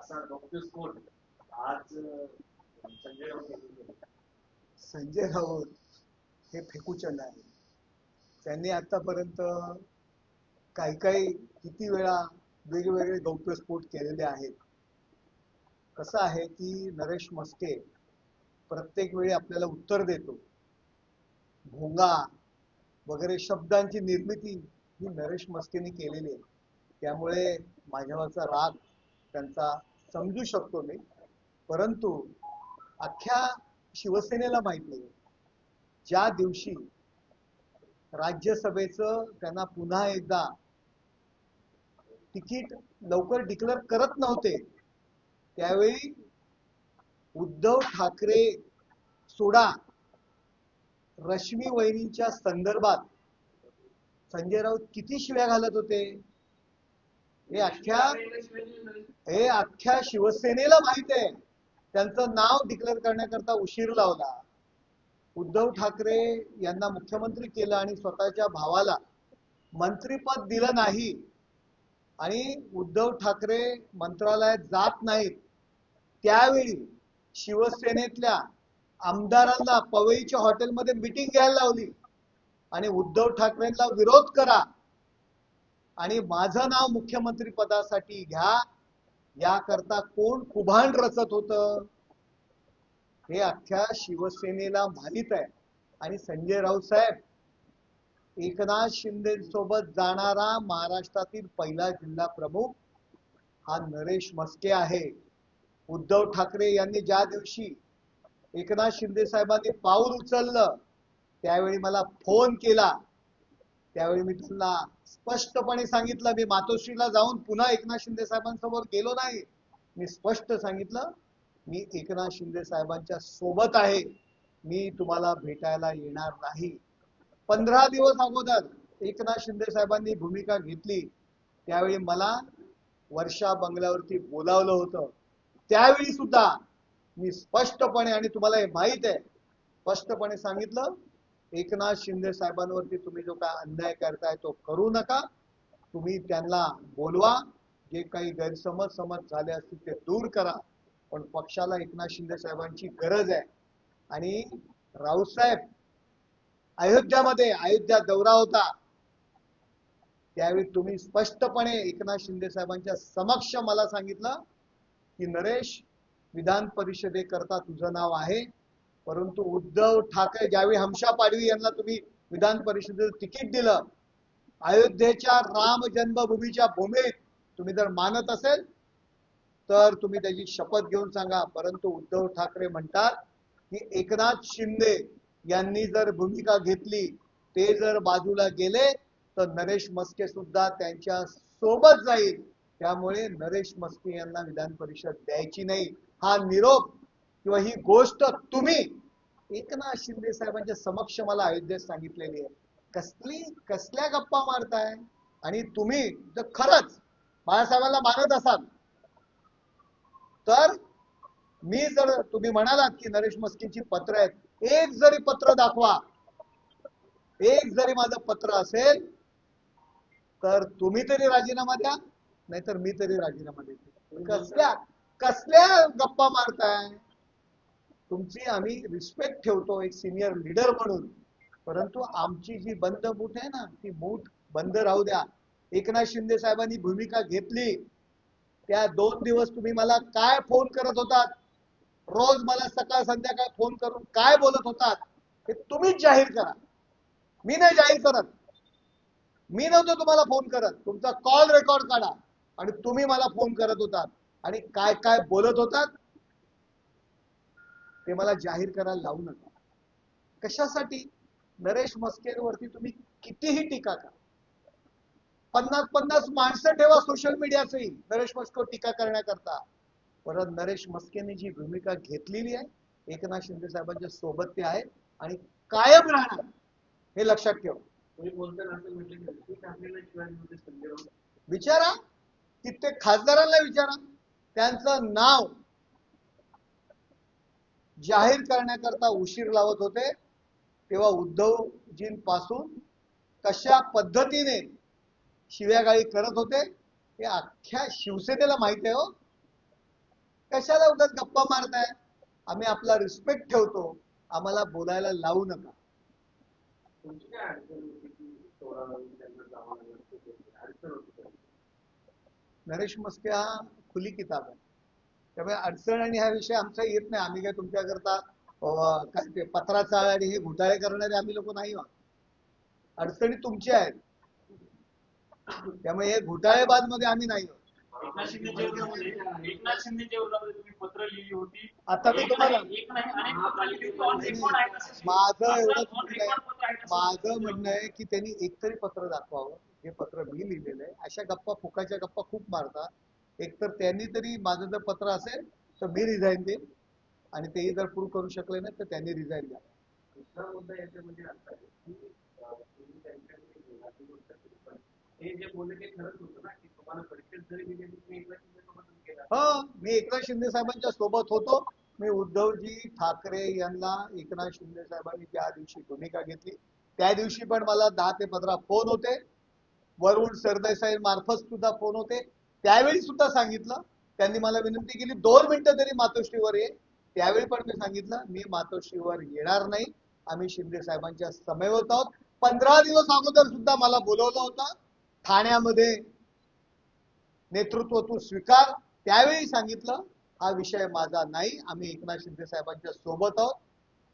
असा गौप्यस्फोट आज संजय राऊत यांनी केला. संजय राऊत हे फेकूचंद आहे. त्यांनी आतापर्यंत काही किती वेळा वेगवेगळे गौप्यस्फोट केलेले आहेत. कसं आहे की नरेश मस्के प्रत्येक वेळी आपल्याला उत्तर देतो. भोंगा वगैरे शब्दांची निर्मिती ही नरेश मस्केनी केलेली आहे. त्यामुळे माझ्यावरचा राग त्यांचा समजू शकतो मी, परंतु अख्ख्या शिवसेनेला माहित नाही ज्या दिवशी राज्यसभेचं त्यांना पुन्हा एकदा तिकीट लवकर डिक्लेअर करत नव्हते, त्यावेळी उद्धव ठाकरे सोडा रश्मी वहिनींच्या संदर्भात संजय राऊत किती शिव्या घालत होते हे अख्ख्या शिवसेनेला माहित आहे. त्यांचं नाव डिक्लेअर करण्याकरता उशीर लावला. उद्धव ठाकरे यांना मुख्यमंत्री केलं आणि स्वतःच्या भावाला मंत्रीपद दिलं नाही आणि उद्धव ठाकरे मंत्रालयात जात नाहीत. त्यावेळी शिवसेनेतल्या आमदारांना पवईच्या हॉटेलमध्ये मीटिंग घ्यायला लावली आणि उद्धव ठाकरेंना विरोध करा आणि माझं नाव मुख्यमंत्री पदासाठी घ्या याकरता कोण कुभांड रचत होतं हे अख्ख्या शिवसेनेला माहित आहे. आणि संजय राऊत साहेब एकनाथ शिंदे सोबत जाणारा महाराष्ट्रातील पहिला जिल्हा प्रमुख हा नरेश मस्के आहे. उद्धव ठाकरे यांनी ज्या दिवशी एकनाथ शिंदे साहेबांनी पाऊल उचललं त्यावेळी मला फोन केला. त्यावेळी मी त्यांना स्पष्टपणे सांगितलं, मी मातोश्रीला जाऊन पुन्हा एकनाथ शिंदे साहेबांसमोर गेलो नाही. मी स्पष्ट सांगितलं मी एकनाथ शिंदे साहेबांच्या सोबत आहे, मी तुम्हाला भेटायला येणार नाही. 15 दिवस अगोदर एकनाथ शिंदे साहेबांनी भूमिका घेतली. त्यावेळी मला वर्षा बंगल्यावरती बोलावलं होतं. त्यावेळी सुद्धा मी स्पष्टपणे आणि तुम्हाला हे माहित आहे स्पष्टपणे सांगितलं एकनाथ शिंदे साहेबांवरती तुम्ही जो काय अन्याय करताय तो करू नका. तुम्ही त्यांना बोलवा, जे काही गैरसमज झाले असतील ते दूर करा, पण पक्षाला एकनाथ शिंदे साहेबांची गरज आहे. आणि राऊतसाहेब अयोध्या दौरा होता त्यावेळी तुम्ही स्पष्टपणे एकनाथ शिंदे साहेबांच्या समक्ष मला सांगितलं की नरेश विधान परिषदेकरता तुझं नाव आहे, परंतु उद्धव ठाकरे ज्यावेळी हमशा पाडवी यांना तुम्ही विधान परिषदेचं तिकीट दिलं, अयोध्येच्या राम जन्मभूमीच्या भूमीत तुम्ही जर मानत असेल तर तुम्ही त्याची शपथ घेऊन सांगा. परंतु उद्धव ठाकरे म्हणतात की एकनाथ शिंदे यांनी जर भूमिका घेतली, ते जर बाजूला गेले तर नरेश मस्के सुद्धा त्यांच्या सोबत जाईल. त्यामुळे नरेश मस्के यांना विधान परिषद द्यायची नाही. हा निरोप किंवा ही गोष्ट तुम्ही एकनाथ शिंदे साहेबांच्या समक्ष मला अयोध्येत सांगितलेली आहे. कसल्या गप्पा मारताय? आणि तुम्ही जर खरंच बाळासाहेबांना मानत असाल तर मी जर तुम्ही म्हणालात की नरेश मस्केची पत्र आहेत, एक जरी पत्र दाखवा, एक जरी माझं पत्र असेल तर तुम्ही तरी राजीनामा द्या, नाहीतर मी तरी राजीनामा देतो. कसल्या गप्पा मारताय? तुमची आम्ही रिस्पेक्ट ठेवतो एक सिनियर लीडर म्हणून, परंतु आमची जी बंद मूठ आहे ना ती मूठ बंद राहू द्या. एकनाथ शिंदे साहेबांनी भूमिका घेतली त्या 2 दिवस तुम्ही मला काय फोन करत होतात, रोज मला सकाळ संध्याकाळ फोन करून काय बोलत होतात हे तुम्हीच जाहीर करा. मी नाही जाहीर करत. मी नव्हतो तुम्हाला फोन करत. तुमचा कॉल रेकॉर्ड काढा आणि तुम्ही मला फोन करत होतात आणि काय काय बोलत होतात ते मला जाहीर करायला लावू नका. कशासाठी? नरेश मस्केवरती तुम्ही कितीही टीका करा, 50 माणसं ठेवा सोशल मीडियाचंही नरेश मस्केवर टीका करण्याकरता, परत नरेश मस्केने जी भूमिका घेतलेली आहे एकनाथ शिंदे साहेबांच्या सोबत ते आहे आणि कायम राहणार हे लक्षात ठेवा. विचारा, कित्येक खासदारांना विचारा, त्यांचं नाव जाहीर करण्याकरता उशीर लावत होते तेव्हा उद्धवजींपासून कशा पद्धतीने शिव्यागाळी करत होते हे अख्ख्या शिवसेनेला माहिती आहे. हो, कशाला उगाच गप्पा मारताय? आम्ही आपला रिस्पेक्ट ठेवतो, आम्हाला बोलायला लावू नका. तुमची काय अडचण होती की त्यांना जावं लागलं, अडचण होती? नरेश मस्के हा खुली किताब आहे, त्यामुळे अडचण आणि हा विषय आमचा येत नाही. आम्ही काय तुमच्याकरता काय ते पत्राचाळ आणि हे घोटाळे करणारे आम्ही लोक नाही आहोत. अडचणी तुमच्या आहेत, त्यामुळे हे घोटाळेबाज मध्ये आम्ही नाही आहोत. एकनाथ शिंदेच्या विरोधामध्ये तुम्ही पत्र लिहिली होती. आता मी तुम्हाला माझं एवढं माझं म्हणणं आहे की त्यांनी एकतरी पत्र दाखवावं. हे पत्र मी लिहिलेलं आहे. अशा गप्पा फुकाच्या गप्पा खूप मारतात. एकतर त्यांनी तरी माझं जर पत्र असेल तर मी रिझाईन देईन, आणि तेही जर प्रूव्ह करू शकले नाही तर त्यांनी रिझाईन द्या. दुसरा मुद्दा याच्यामध्ये असा आहे की तुम्ही त्यांच्याकडे गेला ती गोष्ट पण हे जे बोलले ते खरंच होतं ना, की तुम्हाला परीक्षेत जरी दिली तुम्ही एकनाथ शिंदेसोबतच केला. हो, मी एकनाथ शिंदे साहेबांच्या सोबत होतो. मी उद्धवजी ठाकरे यांना एकनाथ शिंदे साहेबांनी ज्या दिवशी भूमिका घेतली त्या दिवशी पण मला 10 ते 15 फोन होते, वरुण सरदेसाई मार्फत सुद्धा फोन होते. त्यावेळी सुद्धा सांगितलं, त्यांनी मला विनंती केली 2 मिनिटं तरी मातोश्रीवर ये. त्यावेळी पण मी सांगितलं मी मातोश्रीवर येणार नाही, आम्ही शिंदे साहेबांच्या समवेत आहोत. 15 दिवस अगोदर सुद्धा मला बोलवलं होतं ठाण्यामध्ये, नेतृत्व तू स्वीकार. त्यावेळी सांगितलं हा विषय माझा नाही, आम्ही एकनाथ शिंदे साहेबांच्या सोबत आहोत.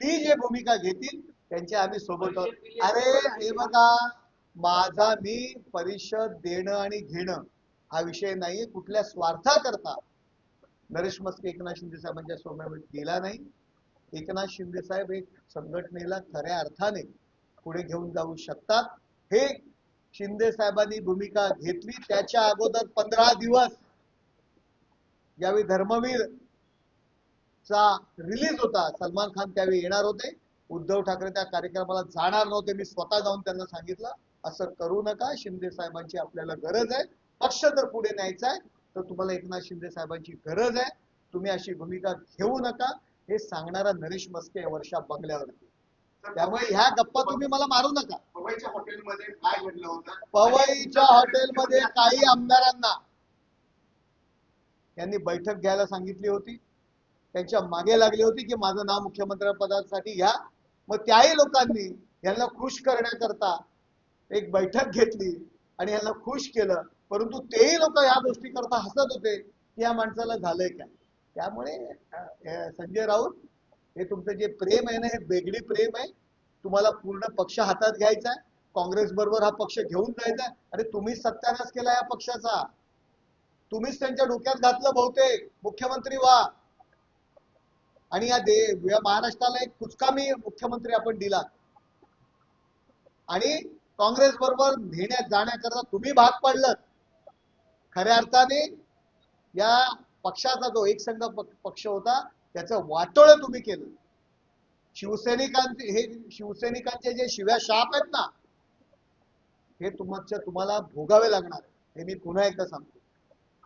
ती जे भूमिका घेतील त्यांच्या आम्ही सोबत आहोत. अरे हे बघा, माझा मी परिषद देणं आणि घेणं हा विषय नाहीये. कुठल्या स्वार्थाकरता नरेश मस्के एकनाथ शिंदे साहेबांच्या सोबत गेला नाही. एकनाथ शिंदे साहेब एक संघटनेला खऱ्या अर्थाने पुढे घेऊन जाऊ शकतात. हे शिंदे साहेबांनी भूमिका घेतली त्याच्या अगोदर 15 दिवस ज्यावेळी धर्मवीर चा रिलीज होता, सलमान खान त्यावेळी येणार होते, उद्धव ठाकरे त्या कार्यक्रमाला जाणार नव्हते. मी स्वतः जाऊन त्यांना सांगितलं असं करू नका, शिंदे साहेबांची आपल्याला गरज आहे. पक्ष जर पुढे न्यायचा आहे तर तुम्हाला एकनाथ शिंदे साहेबांची गरज आहे, तुम्ही अशी भूमिका घेऊ नका. हे सांगणारा नरेश मस्के वर्षा बंगल्यावरती. त्यामुळे ह्या गप्पा तुम्ही मला मारू नका. पवईच्या हॉटेलमध्ये काय घडलं होतं? पवईच्या हॉटेलमध्ये काही आमदारांना यांनी बैठक घ्यायला सांगितली होती, त्यांच्या मागे लागली होती की माझं नाव मुख्यमंत्री पदासाठी घ्या. मग त्याही लोकांनी यांना खुश करण्याकरता एक बैठक घेतली आणि यांना खुश केलं, परंतु तेही लोक या गोष्टी करता हसत होते की या माणसाला झालंय काय. त्यामुळे संजय राऊत, हे तुमचं जे प्रेम आहे ना, हे बेगडी प्रेम आहे. तुम्हाला पूर्ण पक्ष हातात घ्यायचा आहे, काँग्रेस बरोबर हा पक्ष घेऊन जायचा आहे. अरे तुम्हीच सत्यानाश केला या पक्षाचा, तुम्हीच त्यांच्या डोक्यात घातलं बहुतेक मुख्यमंत्री व्हा, आणि या महाराष्ट्राला एक कुचकामी मुख्यमंत्री आपण दिला आणि काँग्रेस बरोबर नेण्यात जाण्याकरता तुम्ही भाग पडलं. खऱ्या अर्थाने या पक्षाचा जो एकसंघ पक्ष होता त्याचं वाटोळं तुम्ही केलं. शिवसैनिकांचे जे शिव्या शाप आहेत ना, हे तुम्हाला भोगावे लागणार, हे मी पुन्हा एकदा सांगतो.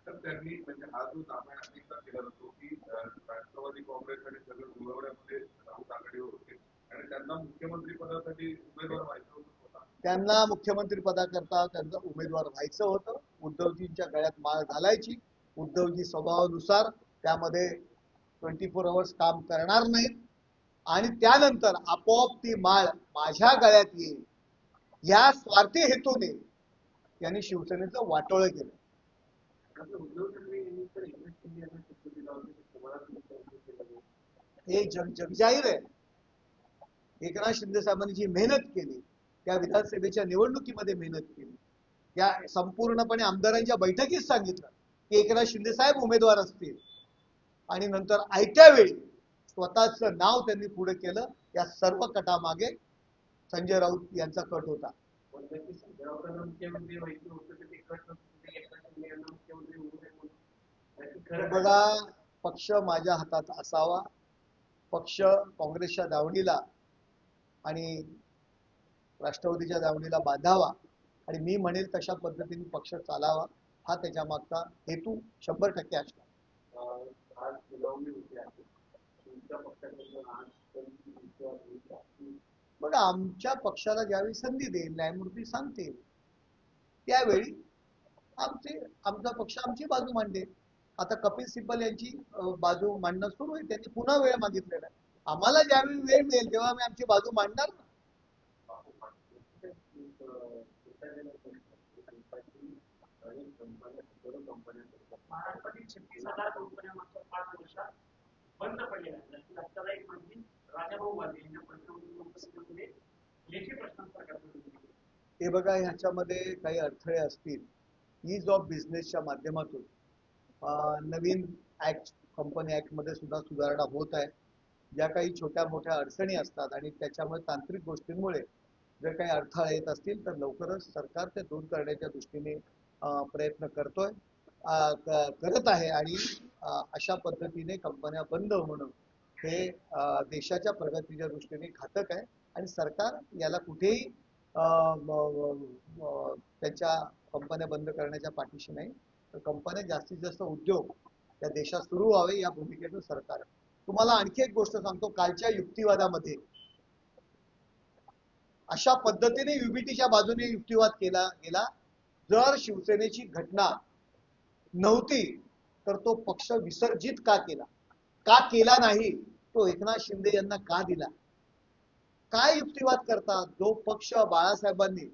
त्यांनी म्हणजे हा जो दावा अनेकदा केला जातो की राष्ट्रवादी काँग्रेस आणि सगळं जुळवण्यामध्ये राहुल आघाडीवर होते आणि त्यांना मुख्यमंत्री पदासाठी उमेदवार व्हायचं होतं. त्यांना मुख्यमंत्री पदाकरता त्यांचा उमेदवार व्हायचं होतं. उद्धवजींच्या गळ्यात माळ घालायची. उद्धवजी स्वभावानुसार त्यामध्ये 24 आवर्स काम करणार नाहीत आणि त्यानंतर आपोआप ती माळ माझ्या गळ्यात येईल या स्वार्थी हेतूने त्यांनी शिवसेनेचं वाटोळं केलं. उद्धव ठाकरे यांनी तर एकनाथ शिंदे यांना शब्द दिला होता की तुम्हाला हे जगजाहीर आहे. एकनाथ शिंदे साहेबांनी जी मेहनत केली, त्या विधानसभेच्या निवडणुकीमध्ये मेहनत केली, या संपूर्णपणे आमदारांच्या बैठकीत सांगितलं की एकनाथ शिंदे साहेब उमेदवार असतील, आणि नंतर आयत्या वेळी स्वतःच नाव त्यांनी पुढे केलं. या सर्व कटामागे संजय राऊत यांचा कट होता. संजय राऊतांना मुख्यमंत्री व्हायचं होतं तर ते कट एकनाथ शिंदे यांना मुख्यमंत्री होऊ नये म्हणून. बघा, पक्ष माझ्या हातात असावा, पक्ष काँग्रेसच्या दावणीला आणि राष्ट्रवादीच्या दावणीला बांधावा आणि मी म्हणेल तशा पद्धतीने पक्ष चालावा, हा त्याच्या मागचा हेतू 100% असला. आज बोलावली होती आहे तुमच्या पक्षाकडून आज बघा, आमच्या पक्षाला ज्यावेळी संधी देईल, न्यायमूर्ती सांगतील, त्यावेळी आमचा पक्ष आमची बाजू मांडेल. आता कपिल सिब्बल यांची बाजू मांडणं सुरू आहे. त्यांनी पुन्हा वेळ मागितलेला आहे. आम्हाला ज्यावेळी वेळ मिळेल तेव्हा आम्ही आमची बाजू मांडणार ना. महाराष्ट्रातील 36,000 कंपन्या मागच्या 5 वर्षात बंद पडलेल्या आहेत. त्यातील आजचा एक म्हणजे राजाभाऊ वाजे यांच्या प्रश्नावरून लोकसभेमध्ये लेखी प्रश्नांचा करण्यात. हे बघा, ह्याच्यामध्ये काही अडथळे असतील. ईज ऑफ बिझनेसच्या माध्यमातून नवीन ऍक्ट, कंपनी ऍक्ट मध्ये सुद्धा सुधारणा होत आहे. ज्या काही छोट्या मोठ्या अडचणी असतात आणि त्याच्यामुळे तांत्रिक गोष्टींमुळे जर काही अडथळे येत असतील तर लवकरच सरकार ते दूर करण्याच्या दृष्टीने प्रयत्न करत आहे. आणि अशा पद्धतीने कंपन्या बंद होणं हे देशाच्या प्रगतीच्या दृष्टीने घातक आहे. आणि सरकार याला कुठेही त्याच्या कंपन्या बंद करण्याच्या पाठीशी नाही. तर कंपन्या जास्तीत जास्त उद्योग या देशात सुरू व्हावे या भूमिकेतून सरकार आहे. तुम्हाला आणखी एक गोष्ट सांगतो. कालच्या युक्तिवादामध्ये अशा पद्धतीने युबीटीच्या बाजूने युक्तिवाद केला गेला. जर शिवसेनेची घटना नव्हती तर तो पक्ष विसर्जित का केला नाही, तो एकनाथ शिंदे यांना का दिला? काय युक्तिवाद करतात? जो पक्ष बाळासाहेबांनी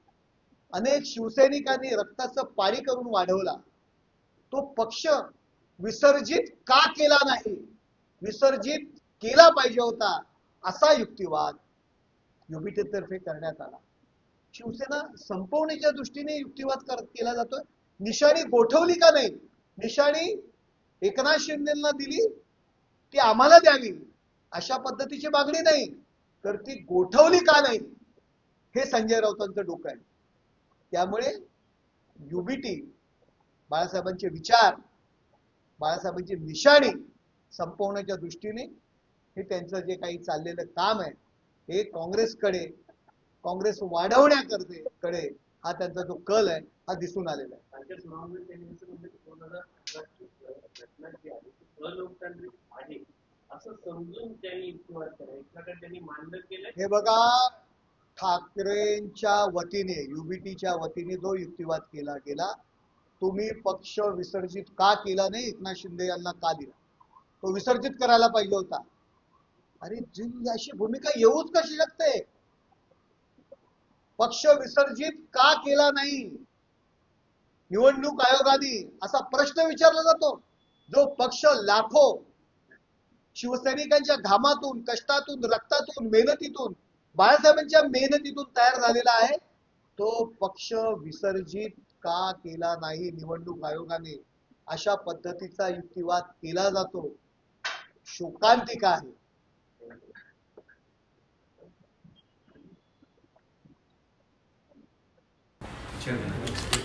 अनेक शिवसैनिकांनी रक्ताचं पाणी करून वाढवला, तो पक्ष विसर्जित का केला नाही? विसर्जित केला पाहिजे होता असा युक्तिवाद युबीटी तर्फे करण्यात आला. शिवसेना संपवण्याच्या दृष्टीने युक्तिवाद केला जातोय. निशाणी गोठवली का नाही? निशाणी एकनाथ शिंदेना दिली ती आम्हाला द्यावी अशा पद्धतीची मागणी नाही, तर ती गोठवली का नाही हे संजय राऊतांचं डोकं आहे. त्यामुळे युबीटी, बाळासाहेबांचे विचार, बाळासाहेबांची निशाणी संपवण्याच्या दृष्टीने हे त्यांचं जे काही चाललेलं काम आहे हे काँग्रेस वाढवण्याकडे हा त्यांचा जो कल आहे हा दिसून आलेला आहे. त्यांच्या सुनावणीत त्यांनी असं म्हटलं की 2000 घटना जी आहे ती अलोकतांत्रिक आहे असं समजून त्यांनी युक्तिवाद केला. एक प्रकारे त्यांनी मान्य केलं. हे बघा, ठाकरेंच्या वतीने, युबीटीच्या वतीने जो युक्तिवाद केला गेला, तुम्ही पक्ष विसर्जित का केला नाही, एकनाथ शिंदे यांना का दिला? तो विसर्जित करायला पाहिजे होता. अरे जी अशी भूमिका येऊच कशी शकते? पक्ष विसर्जित का केला नाही निवडणूक आयोगाने असा प्रश्न विचारला जातो. जो पक्ष लाखो शिवसैनिकांच्या घामातून, कष्टातून, रक्तातून, मेहनतीतून, बाळासाहेबांच्या मेहनतीतून तयार झालेला आहे, तो पक्ष विसर्जित का केला नाही निवडणूक आयोगाने? अशा पद्धतीचा युक्तिवाद केला जातो. शोकांतिका आहे. Chairman.